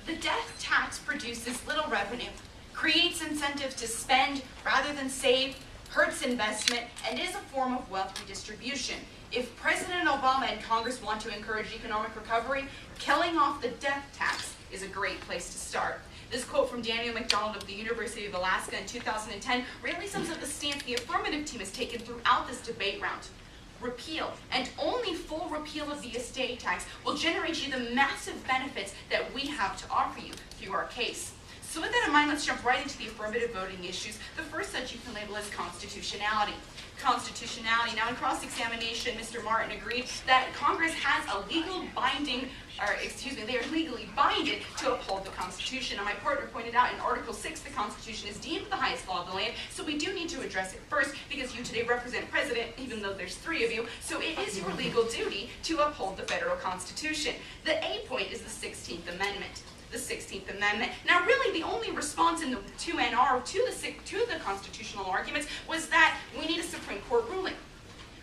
The death tax produces little revenue, creates incentives to spend rather than save, hurts investment, and is a form of wealth redistribution. If President Obama and Congress want to encourage economic recovery, killing off the death tax is a great place to start. This quote from Daniel McDonald of the University of Alaska in 2010 really sums up the stance the affirmative team has taken throughout this debate round. Repeal, and only full repeal of the estate tax, will generate you the massive benefits that we have to offer you through our case. So with that in mind, let's jump right into the affirmative voting issues. The first such you can label as constitutionality. Constitutionality. Now in cross-examination, Mr. Marton agreed that Congress has a legal binding, they are legally binded to uphold the Constitution. And my partner pointed out in Article 6, the Constitution is deemed the highest law of the land, so we do need to address it first because you today represent President, even though there's 3 of you, so it is your legal duty to uphold the federal Constitution. The A point is the 16th Amendment. The 16th Amendment. Now really the only response in the 2NR to the constitutional arguments was that we need a Supreme Court ruling.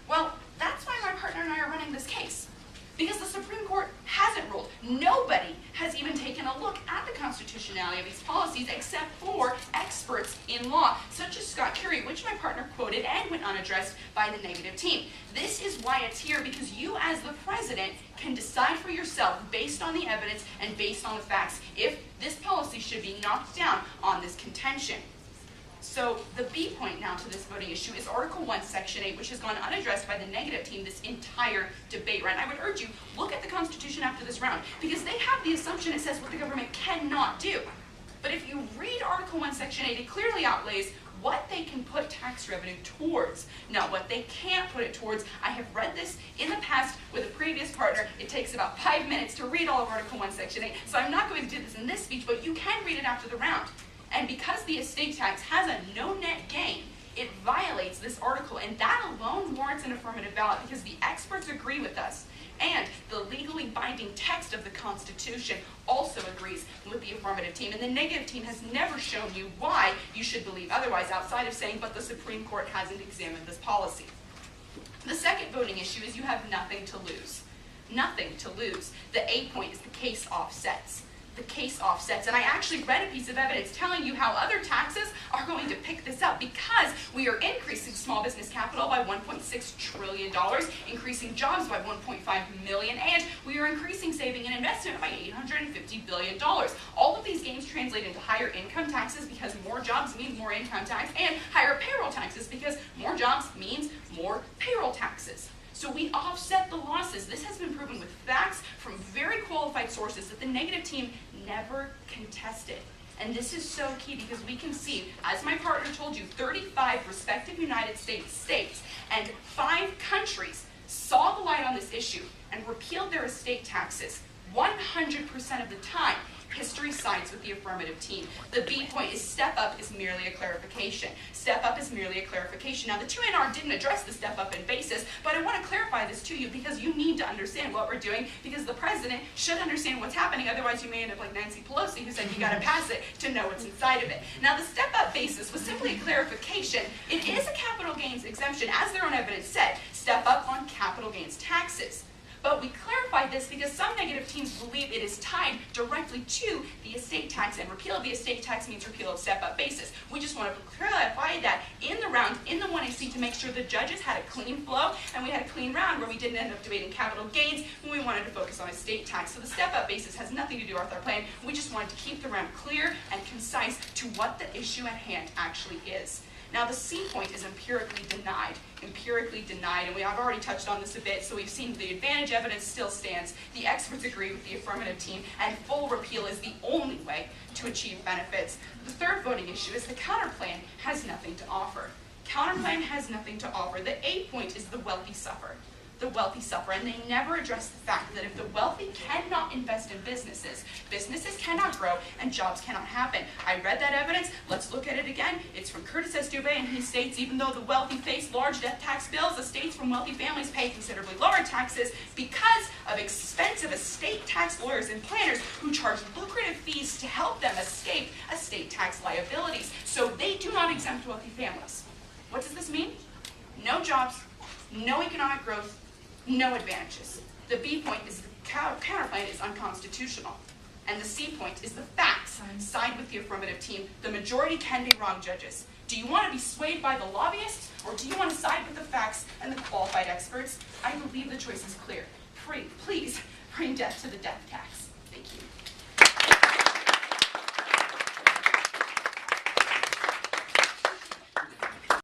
Well, that's why my partner and I are running this case. Because the Supreme Court hasn't ruled. Nobody has even taken a look at the constitutionality of these policies except for experts in law, such as Scott Curry, which my partner quoted and went unaddressed by the negative team. This is why it's here, because you as the president can decide for yourself based on the evidence and based on the facts if this policy should be knocked down on this contention. So the B point now to this voting issue is Article 1, Section 8, which has gone unaddressed by the negative team this entire debate round. I would urge you, look at the Constitution after this round, because they have the assumption it says what the government cannot do. But if you read Article 1, Section 8, it clearly outlays what they can put tax revenue towards. Now, what they can't put it towards, I have read this in the past with a previous partner. It takes about 5 minutes to read all of Article 1, Section 8, so I'm not going to do this in this speech, but you can read it after the round. And because the estate tax has a no net gain, it violates this article, and that alone warrants an affirmative ballot because the experts agree with us. And the legally binding text of the Constitution also agrees with the affirmative team. And the negative team has never shown you why you should believe otherwise, outside of saying, but the Supreme Court hasn't examined this policy. The second voting issue is you have nothing to lose. Nothing to lose. The A point is the case offsets. The case offsets, and I actually read a piece of evidence telling you how other taxes are going to pick this up because we are increasing small business capital by $1.6 trillion, increasing jobs by 1.5 million, and we are increasing saving and investment by $850 billion. All of these gains translate into higher income taxes because more jobs mean more income tax, and higher payroll taxes because more jobs means more payroll taxes. So we offset the losses. This has been proven with facts from very qualified sources that the negative team never contested. And this is so key because we can see, as my partner told you, 35 respective United States and 5 countries saw the light on this issue and repealed their estate taxes 100% of the time. History sides with the affirmative team. The B point is step up is merely a clarification. Step up is merely a clarification. Now the 2NR didn't address the step up in basis, but I want to clarify this to you because you need to understand what we're doing because the president should understand what's happening, otherwise you may end up like Nancy Pelosi who said you got to pass it to know what's inside of it. Now the step up basis was simply a clarification. It is a capital gains exemption, as their own evidence said, step up on capital gains taxes. But we clarified this because some negative teams believe it is tied directly to the estate tax, and repeal of the estate tax means repeal of step-up basis. We just want to clarify that in the round, in the 1AC, to make sure the judges had a clean flow, and we had a clean round where we didn't end up debating capital gains when we wanted to focus on estate tax. So the step-up basis has nothing to do with our plan. We just wanted to keep the round clear and concise to what the issue at hand actually is. Now the C point is empirically denied, and we have already touched on this a bit, so we've seen the advantage evidence still stands, the experts agree with the affirmative team, and full repeal is the only way to achieve benefits. The third voting issue is the counterplan has nothing to offer. Counterplan has nothing to offer. The A point is the wealthy suffer. The wealthy suffer, and they never address the fact that if the wealthy cannot invest in businesses, businesses cannot grow and jobs cannot happen. I read that evidence. Let's look at it again. It's from Curtis S. Dubé, and he states, even though the wealthy face large death tax bills, estates from wealthy families pay considerably lower taxes because of expensive estate tax lawyers and planners who charge lucrative fees to help them escape estate tax liabilities. So they do not exempt wealthy families. What does this mean? No jobs, no economic growth, no advantages. The B point is the plan is unconstitutional. And the C point is the facts. Side with the affirmative team. The majority can be wrong, judges. Do you want to be swayed by the lobbyists, or do you want to side with the facts and the qualified experts? I believe the choice is clear. Please bring death to the death tax.